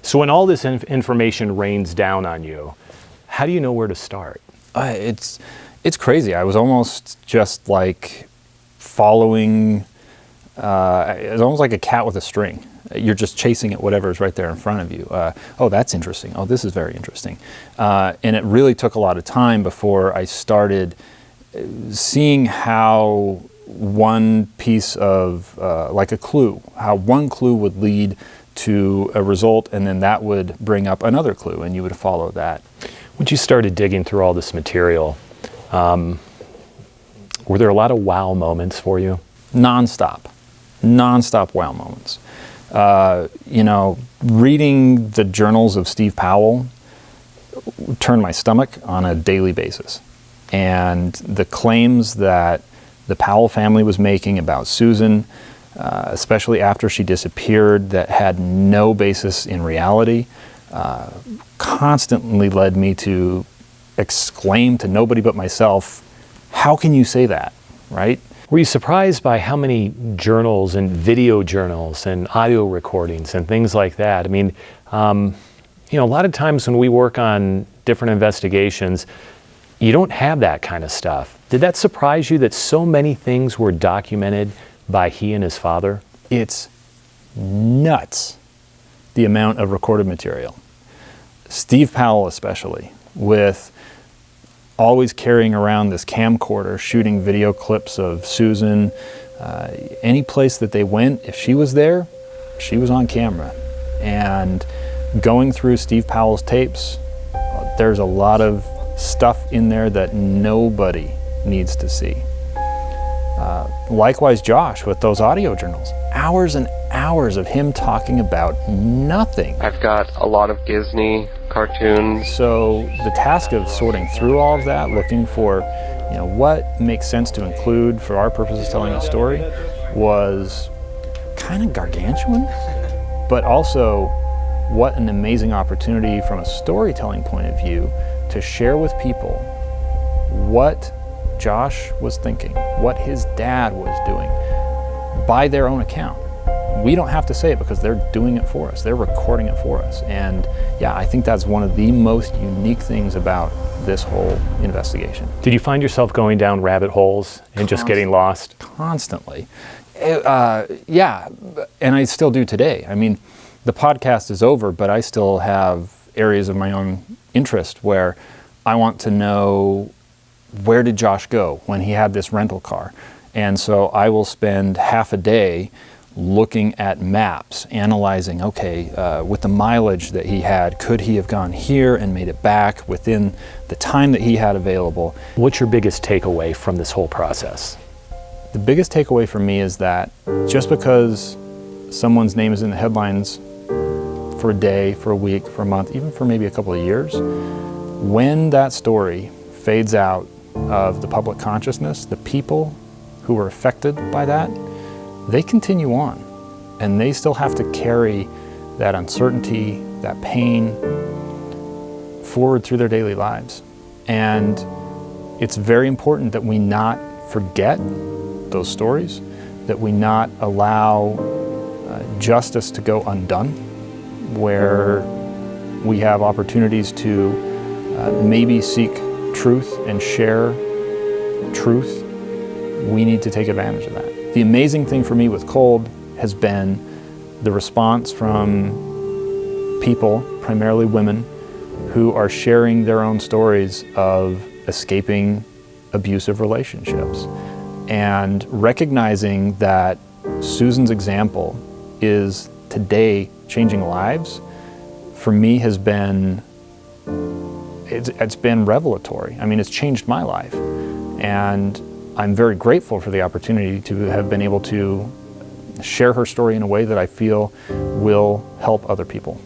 So when all this information rains down on you, how do you know where to start? It's crazy. I was almost just like following, it's almost like a cat with a string. You're just chasing at whatever's right there in front of you. Oh, that's interesting. Oh, this is very interesting. And it really took a lot of time before I started seeing how one piece of, like a clue, how one clue would lead to a result, and then that would bring up another clue, and you would follow that. When you started digging through all this material, were there a lot of wow moments for you? Non-stop wow moments. Reading the journals of Steve Powell turned my stomach on a daily basis. And the claims that the Powell family was making about Susan, especially after she disappeared, that had no basis in reality, constantly led me to exclaim to nobody but myself, how can you say that, right? Were you surprised by how many journals and video journals and audio recordings and things like that? I mean, a lot of times when we work on different investigations, you don't have that kind of stuff. Did that surprise you that so many things were documented by he and his father? It's nuts, the amount of recorded material. Steve Powell especially, with always carrying around this camcorder, shooting video clips of Susan. Any place that they went, if she was there, she was on camera. And going through Steve Powell's tapes, there's a lot of stuff in there that nobody needs to see. Likewise, Josh, with those audio journals, hours and hours of him talking about nothing. I've got a lot of Disney cartoons. So the task of sorting through all of that, looking for, what makes sense to include for our purposes telling a story, was kind of gargantuan, but also what an amazing opportunity from a storytelling point of view to share with people what Josh was thinking, what his dad was doing, by their own account. We don't have to say it because they're doing it for us. They're recording it for us. And yeah, I think that's one of the most unique things about this whole investigation. Did you find yourself going down rabbit holes and just getting lost? Constantly. Yeah, and I still do today. I mean, the podcast is over, but I still have areas of my own interest where I want to know, where did Josh go when he had this rental car? And so I will spend half a day looking at maps, analyzing, with the mileage that he had, could he have gone here and made it back within the time that he had available? What's your biggest takeaway from this whole process? The biggest takeaway for me is that just because someone's name is in the headlines for a day, for a week, for a month, even for maybe a couple of years, when that story fades out of the public consciousness, the people who were affected by that, they continue on, and they still have to carry that uncertainty, that pain forward through their daily lives. And it's very important that we not forget those stories, that we not allow justice to go undone, where we have opportunities to maybe seek truth and share truth. We need to take advantage of that. The amazing thing for me with Cold has been the response from people, primarily women, who are sharing their own stories of escaping abusive relationships, and recognizing that Susan's example is today changing lives, for me has been, it's been revelatory. I mean, it's changed my life. And I'm very grateful for the opportunity to have been able to share her story in a way that I feel will help other people.